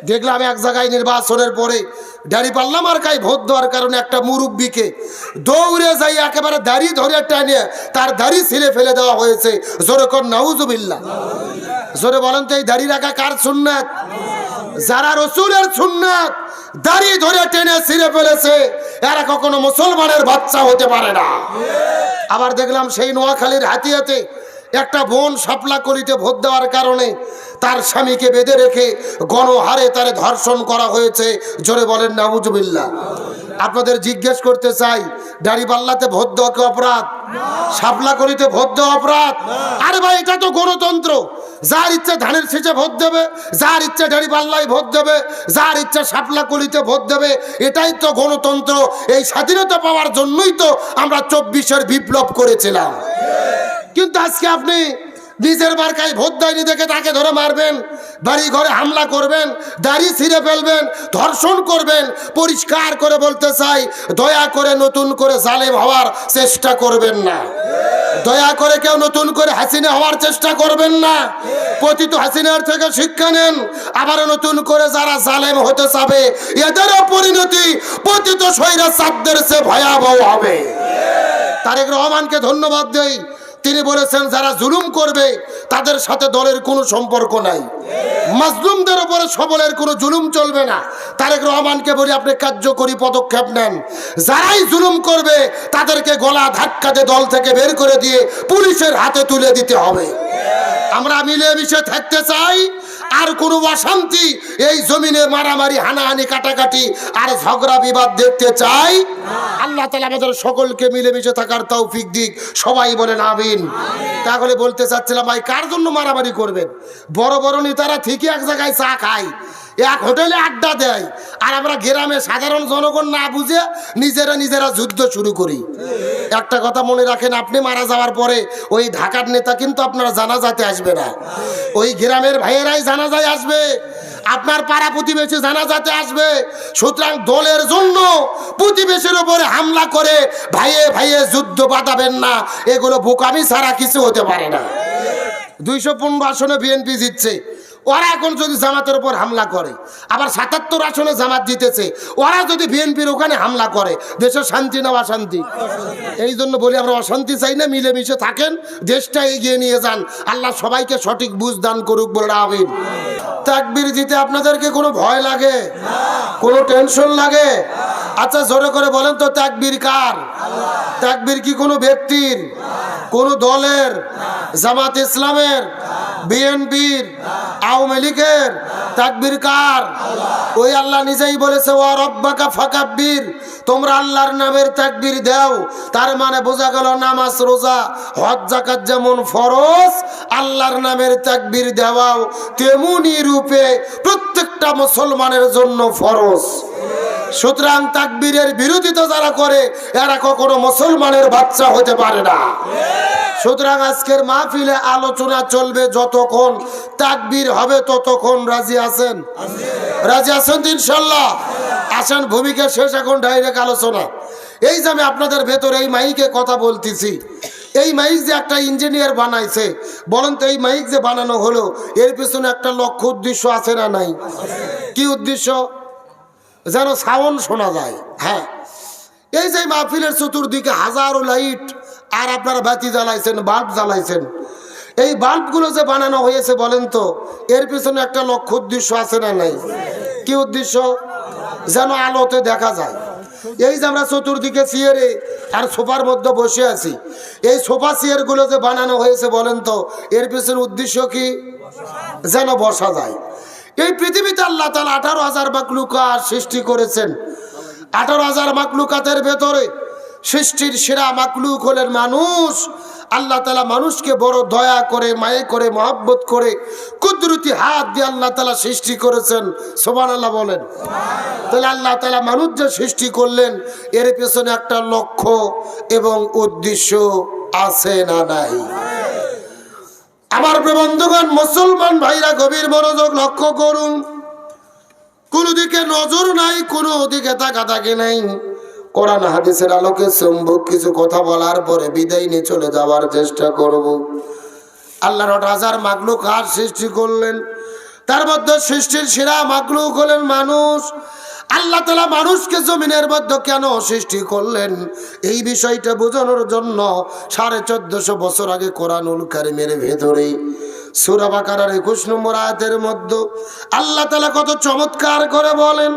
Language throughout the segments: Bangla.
দেখলাম এক জায়গায় নির্বাচনের পরে দাঁড়িপাল্লা মার্কায় ভোট দেওয়ার কারণে একটা মুরব্বীকে দৌড়ে যাই একেবারে দাড়ি ধরে টানিয়ে তার দাড়ি ছিঁড়ে ফেলে দেওয়া হয়েছে। জোরে কর নাউজুবিল্লাহ। জোরে বলেন তো এই দাড়ি রাখা কার সুন্নাত? যারা রসুলের সুন্নাত দাড়ি ধরে টেনে ছিঁড়ে ফেলেছে এরা কখনো মুসলমানের বাচ্চা হতে পারে না। আবার দেখলাম সেই নোয়াখালীর হাতিয়াতে একটা বোন শাপলা কলিতে ভোট দেওয়ার কারণে তার স্বামীকে বেঁধে রেখে গণহারে তারে ধর্ষণ করা হয়েছে। জোরে বলেন নাউজুবিল্লাহ। আপনাদের জিজ্ঞেস করতে চাই, দাড়িপাল্লাতে ভোট দেওয়া কি অপরাধ? শাপলা কলিতে ভোট দেওয়া অপরাধ? আরে ভাই এটা তো গণতন্ত্র। যার ইচ্ছা ধানের শীষে ভোট দেবে, যার ইচ্ছা দাড়িপাল্লায় ভোট দেবে, যার ইচ্ছা শাপলা কলিতে ভোট দেবে, এটাই তো গণতন্ত্র। এই স্বাধীনতা পাওয়ার জন্যই তো আমরা 24-এর বিপ্লব করেছিলাম। কিন্তু আজকে আপনি নিজের মার্কায় ভোট দেয়নি দেখে তাকে ধরে মারবেন, বাড়ি ঘরে হামলা করবেন, দাড়ি ছিঁড়ে ফেলবেন, ধর্ষণ করবেন। পরিষ্কার করে বলতে চাই, দয়া করে নতুন করে জালেম হওয়ার চেষ্টা করবেন না। দয়া করে কেউ নতুন করে হাসিনা হওয়ার চেষ্টা করবেন না। পতিত হাসিনার থেকে শিক্ষা নেন। আবার নতুন করে যারা জালেম হতে চাবে এদেরও পরিণতি পতিত স্বৈরাচারদের চেয়ে ভয়াবহ হবে। তারেক রহমানকে ধন্যবাদ দেই, তিনি বলেছেন যারা জুলুম করবে তাদের সাথে দলের কোনো সম্পর্ক নাই, মাজলুমদের উপরে সবলের কোনো জুলুম চলবে না। তারেক রহমানকে বলি আপনি কার্যকরী পদক্ষেপ নেন। যারাই জুলুম করবে তাদেরকে গলা ধাক্কা দিয়ে দল থেকে বের করে দিয়ে পুলিশের হাতে তুলে দিতে হবে। আমরা মিলেমিশে থাকতে চাই। আর কোনো অশান্তি এই জমিনে মারামারি হানাহানি কাটাকাটি আর ঝগড়া বিবাদ দেখতে চাই। আল্লাহ তাআলা আমাদের সকলকে মিলেমিশে থাকার তৌফিক দিক। সবাই বলেন আমিন। তাহলে বলতে চাচ্ছিলাম ভাই কার জন্য মারামারি করবেন? বড় বড় নেতারা ঠিকই এক জায়গায় চা খায়, এক হোটেলে আড্ডা দেয়, আর আমরা গ্রামে সাধারণ জনগণ না বুঝে নিজেরা যুদ্ধ শুরু করি। একটা কথা মনে রাখেন, আপনি মারা যাওয়ার পরে ওই ঢাকার নেতা কিন্তু আপনারা জানাজাতে আসবে না, ওই গ্রামের ভাইয়েরাই জানাজায় আসবে, আপনার পাড়া প্রতিবেশী জানাজাতে আসবে। সুতরাং দলের জন্য প্রতিবেশীর উপরে হামলা করে ভাইয়ে ভাইয়ে যুদ্ধ বাঁধাবেন না। এগুলো বোকামি ছাড়া কিছু হতে পারে না। 215 আসনে বিএনপি জিতছে, ওরা এখন যদি জামাতের উপর হামলা করে, আবার 77 আসনে জামাত জিতেছে, ওরা যদি বিএনপির ওখানে হামলা করে, দেশে শান্তি না অশান্তি? এই জন্য বলি আমরা অশান্তি চাই না, মিলেমিশে থাকেন, দেশটা এগিয়ে নিয়ে যান। আল্লাহ সবাইকে সঠিক বুঝ দান করুক, বলে আমিন। তাকবীর দিতে আপনাদেরকে কোনো ভয় লাগে? কোনো টেনশন লাগে? আচ্ছা জোরে করে বলেন তো, তাকবীর কার? তাকবীর কি কোনো ব্যক্তির, কোনো দলের, জামাত ইসলামের, বিএনপির, আওয়ামী লীগের? তাকবীর কার? ওই আল্লাহ নিজেই বলেছে ওয়া রব্বাকা ফাকাব্বির, তোমরা আল্লাহর নামের তাকবীর দাও। তার মানে বোঝা গেল নামাজ রোজা হজ যাকাত যেমন ফরজ, আল্লাহর নামের তাকবীর দেওয়াও তেমনি রূপে প্রত্যেকটা মুসলমানের জন্য ফরজ। সুতরাং তাকবীরের বিরোধিতা যারা করে এরা কখনো মুসলমানের বাচ্চা হতে পারে না। সুতরাং আজকের মাহফিলে আলোচনা চলবে যতক্ষণ তাকবীর হবে ততক্ষণ। রাজি আছেন? রাজি আছেন তো ইনশাল্লাহ? আসেন ভূমিকা শেষ, এখন ডাইরেক্ট আলোচনা। এই যে আমি আপনাদের ভেতরে এই মাইকে কথা বলতেছি, এই মাইক যে একটা ইঞ্জিনিয়ার বানাইছে, বলেন তো এই মাইক যে বানানো হলো এর পিছনে একটা লক্ষ্য উদ্দেশ্য আছে না নাই? কি উদ্দেশ্য? যেন সাউন্ড শোনা যায়। হ্যাঁ, এই যে মাহফিলের চতুর্দিকে হাজারো লাইট আর আপনারা বাতি জ্বালাইছেন, বাল্ব জ্বালাইছেন, এই বাল্বগুলো যে বানানো হয়েছে বলেন তো এর পিছনে একটা লক্ষ্য উদ্দেশ্য আছে না নাই? কি উদ্দেশ্য? যেন আলোতে দেখা যায়। এই যে আমরা চতুর্দিকে চেয়ারে আর সোফার মধ্যে বসে আছি, এই সোফা চেয়ারগুলো যে বানানো হয়েছে বলেন তো এর পিছনে উদ্দেশ্য কি? যেন বসা যায়। এই পৃথিবীতে আল্লাহ তাআলা 18,000 মাখলুকাত সৃষ্টি করেছেন। 18,000 মাখলুকাতের ভেতরে সৃষ্টির সেরা মাখলুক হলেন মানুষ। আল্লাহ তাআলা মানুষকে বড় দয়া করে, মায়ে করে, মহব্বত করে কুদরতি হাত দিয়ে আল্লাহ তাআলা সৃষ্টি করেছেন। সুবহানাল্লাহ বলেন। তাহলে আল্লাহ তাআলা মানুষ যে সৃষ্টি করলেন এর পেছনে একটা লক্ষ্য এবং উদ্দেশ্য আছে না নাই? আমার প্রিয় বন্ধুগণ, মুসলমান ভাইরা গভীর মনোযোগ লক্ষ্য করুন। কোনো দিকে নজর নাই, কোনো দিকে তাকাতাকি নাই। কোরআন হাদিসের আলোকে সম্ভব কিছু কথা বলার পরে বিদায় নিয়ে চলে যাওয়ার চেষ্টা করব। আল্লাহর 8,000 মাখলুকাত সৃষ্টি করলেন, তার মধ্যে সৃষ্টির সেরা মাখলুক হলেন মানুষ। আল্লাহ তাআলা মানুষকে জমিনের মধ্যে কেন সৃষ্টি করলেন এই বিষয়টা বোঝানোর জন্য 1450 বছর আগে কোরআনুল কারীমের ভেতরে সূরা বাকারার 21 নম্বর আয়াতের মধ্যে আল্লাহ তাআলা কত চমৎকার করে বলেন।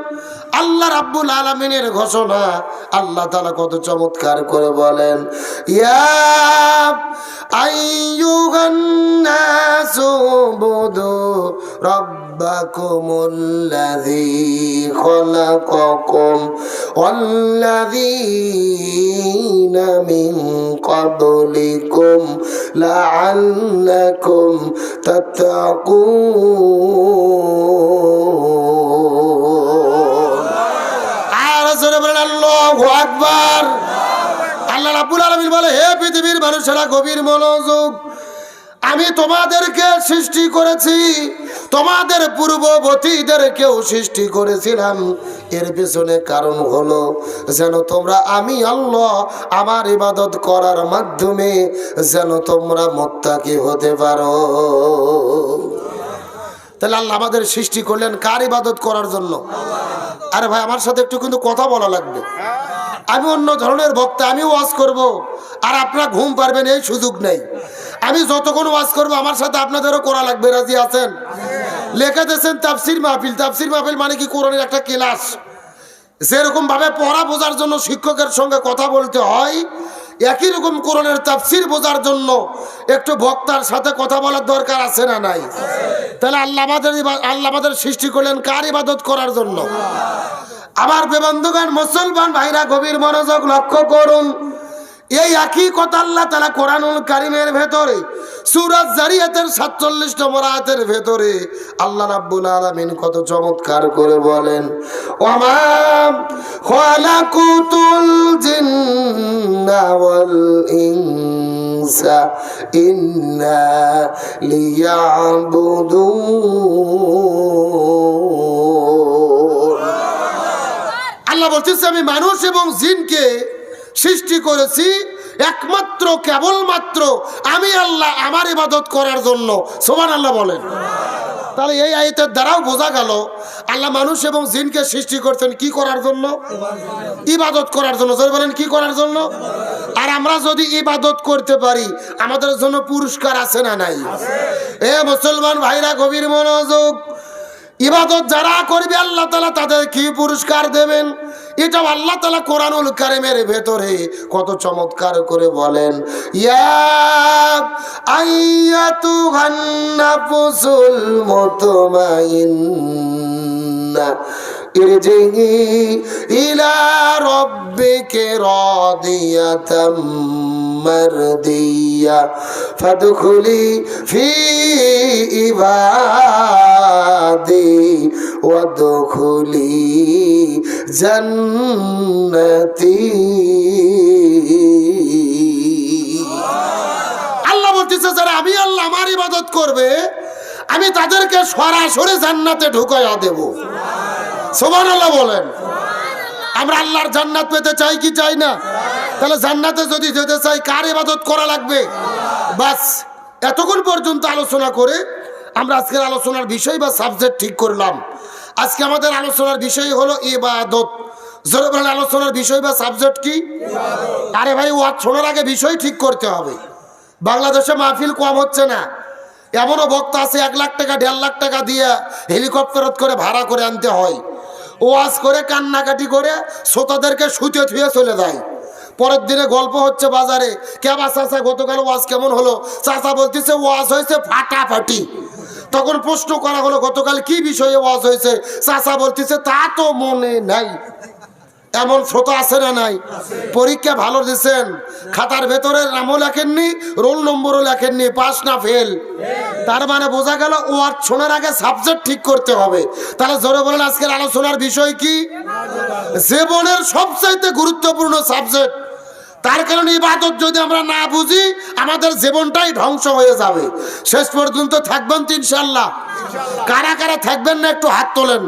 আল্লাহ রাব্বুল আলামিনের ঘোষণা, আল্লাহ তাআলা কত চমৎকার করে বলেন, ইয়া আইয়ুহান নাসু বুদু রাব্বাকুমুল্লাযী খালাকাকুম ওয়াল্লাযীনা মিন ক্বাবলিকুম লাআল্লাকুম তাত্তাকুন। আর জোরে বলেন আল্লাহু আকবার। আল্লাহ রাব্বুল আলামিন বলে, হে পৃথিবীর মানুষেরা গভীর মনোযোগ, আমি তোমাদেরকে সৃষ্টি করেছি, তোমাদের পূর্ববর্তীদেরকেও সৃষ্টি করেছিলাম। এর পেছনে কারণ হলো যেন তোমরা আমি আল্লাহ আমার ইবাদত করার মাধ্যমে যেন তোমরা মুত্তাকি হতে পারো। তাহলে আল্লাহ আমাদের সৃষ্টি করলেন কার ইবাদত করার জন্য? আরে ভাই আমার সাথে একটু কিন্তু কথা বলা লাগবে। আমি অন্য ধরনের বক্তা, আমি ওয়াজ করব আর আপনারা ঘুম পারবেন এই সুযোগ নেই। আমি যতক্ষণ ওয়াজ করবো আমার সাথে আপনাদেরও করা লাগবে। রাজি আছেন? লেখা দিয়েছেন তাফসির মাহফিল। তাফসির মাহফিল মানে কি? কোরআনের একটা ক্লাস। যেরকম ভাবে পড়া বোঝার জন্য শিক্ষকের সঙ্গে কথা বলতে হয়, একই রকম কোরআনের তাফসির বোঝার জন্য একটু বক্তার সাথে কথা বলার দরকার আছে না নাই? তাহলে আল্লাহ আমাদের সৃষ্টি করলেন কার ইবাদত করার জন্য? আমার বন্ধুগণ, মুসলমান ভাইরা গভীর মনোযোগ লক্ষ্য করুন। এই একই কথা আল্লাহ তাআলা কোরআনুল কারীমের ভেতরে সূরা যারিয়াতের 47 নম্বর আয়াতের ভেতরে আল্লাহ রাব্বুল আলামিন কত চমৎকার করে বলেন, ওয়ামা খালাকুতুল জিন্না ওয়াল ইনসা ইল্লা লিয়াবুদুন। আল্লাহ বলতেছে আমি মানুষ এবং জিনকে সৃষ্টি করেছি একমাত্র কেবলমাত্র আমি আল্লাহ আমার ইবাদত করার জন্য। সুবহানাল্লাহ বলেন। তাহলে এই আয়াতের দ্বারাও বোঝা গেল আল্লাহ মানুষ এবং জিনকে সৃষ্টি করছেন কি করার জন্য? ইবাদত করার জন্য। জোরে বলেন কি করার জন্য? আর আমরা যদি ইবাদত করতে পারি আমাদের জন্য পুরস্কার আছে না নাই? এ মুসলমান ভাইরা গভীর মনোযোগ, ইবাদত যারা করবে আল্লাহ তাআলা তাদের কি পুরস্কার দেবেন এটাও আল্লাহ তাআলা কোরআনুল কারীমের ভেতরে কত চমৎকার করে বলেন, ইয়া আইয়াতুহান নাফসুল মুতমাইন্না ইরজিই ইলা রাব্বিকা রাদিয়াতাম মারদিয়া ফাদখুলি ফি ইবাদি ওয়াদখুলি জান্নাতি। আল্লাহ বলতেছে যারা আমি আল্লাহ আমার ইবাদত করবে আমি তাদেরকে সরাসরি জান্নাতে ঢুকাইয়া দেব। সুবহানাল্লাহ বলেন। আমরা আল্লাহর জান্নাত পেতে চাই কি চাই না? তাহলে জান্নাতে যদি যেতে চাই কার ইবাদত করা লাগবে? বাস এতক্ষণ পর্যন্ত আলোচনা করে আমরা আজকের আলোচনার বিষয় বা সাবজেক্ট ঠিক করলাম। আজকে আমাদের আলোচনার বিষয় হলো ইবাদত। জোরে বলেন আলোচনার বিষয় বা সাবজেক্ট কি? আরে ভাই ওয়াজ শোনার আগে বিষয় ঠিক করতে হবে। বাংলাদেশে মাহফিল কম হচ্ছে না। এমনও বক্তা আছে 1 লাখ টাকা 1.5 লাখ টাকা দিয়ে হেলিকপ্টারত করে ভাড়া করে আনতে হয়। ওয়াজ করে কান্নাকাটি করে শ্রোতাদেরকে শুতে থুয়ে চলে যায়। পরের দিনে গল্প হচ্ছে বাজারে, কেবা চাচা গতকাল ওয়াজ কেমন হলো? চাচা বলতেছে ওয়াজ হয়েছে ফাটাফাটি। তখন প্রশ্ন করা হলো গতকাল কি বিষয়ে ওয়াজ হয়েছে? চাচা বলতেছে তা তো মনে নাই। এমন শ্রোতা আছে না নাই? পরীক্ষা ভালো দিচ্ছেন, খাতার ভেতরে নামও লেখেননি, রোল নম্বরও লেখেননি, পাস না ফেল। তার মানে বোঝা গেল ওয়াজ শোনার আগে সাবজেক্ট ঠিক করতে হবে। তাহলে জোরে বলেন আজকের আলোচনার বিষয় কি? জীবনের সবচাইতে গুরুত্বপূর্ণ সাবজেক্ট। তার কারণে ইবাদত যদি আমরা না বুঝি আমাদের জীবনটাই ধ্বংস হয়ে যাবে। শেষ পর্যন্ত থাকবেন তো ইনশাআল্লাহ? কারা কারা থাকবেন না একটু হাত তোলেন।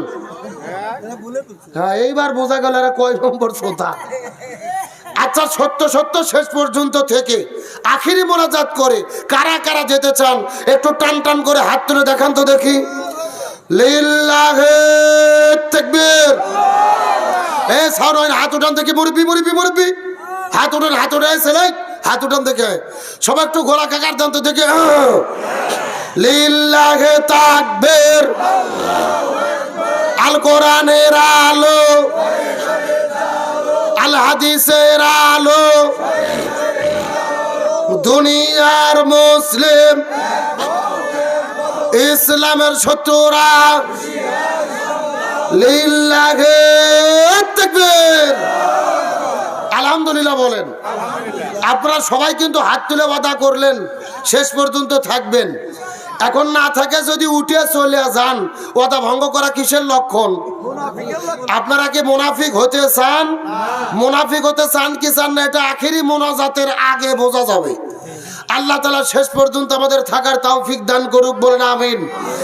হ্যাঁ এইবার বোঝা গেল এরা কয় নম্বর শ্রোতা। আচ্ছা সত্য সত্য শেষ পর্যন্ত থেকে আখিরি মোনাজাত করে কারা কারা যেতে চান একটু টান টান করে হাত তুলে দেখান তো দেখি। লিল্লাহি তাকবীর। এ সাউন্ড হাত উঠান দেখি, মুরব্বি মুরব্বি মুরব্বি হাত উঠান, হাত উঠান ছেলে, হাত উঠান দেখে সবাই একটু গোলা কাকার দান তো দেখে। লিল্লাহি তাকবীর। আল কোরআনের আলো, আল হাদিসের আলো, দুনিয়ার মুসলিম ইসলামের শত্রুরা লিল্লাহি তাকবীর। আলহামদুলিল্লাহ বলেন। আপনারা সবাই কিন্তু হাত তুলে ওয়াদা করলেন শেষ পর্যন্ত থাকবেন। এখন না থাকে যদি উঠে চলে যান, ওয়াদা ভঙ্গ করা কিসের লক্ষণ? আপনারা কি মুনাফিক হতে চান? মুনাফিক হতে চান কি চান না, এটা আখেরি মোনাজাতের আগে বোঝা যাবে। আল্লাহ তাআলা শেষ পর্যন্ত আমাদের থাকার তৌফিক দান করুক, বলেন আমিন।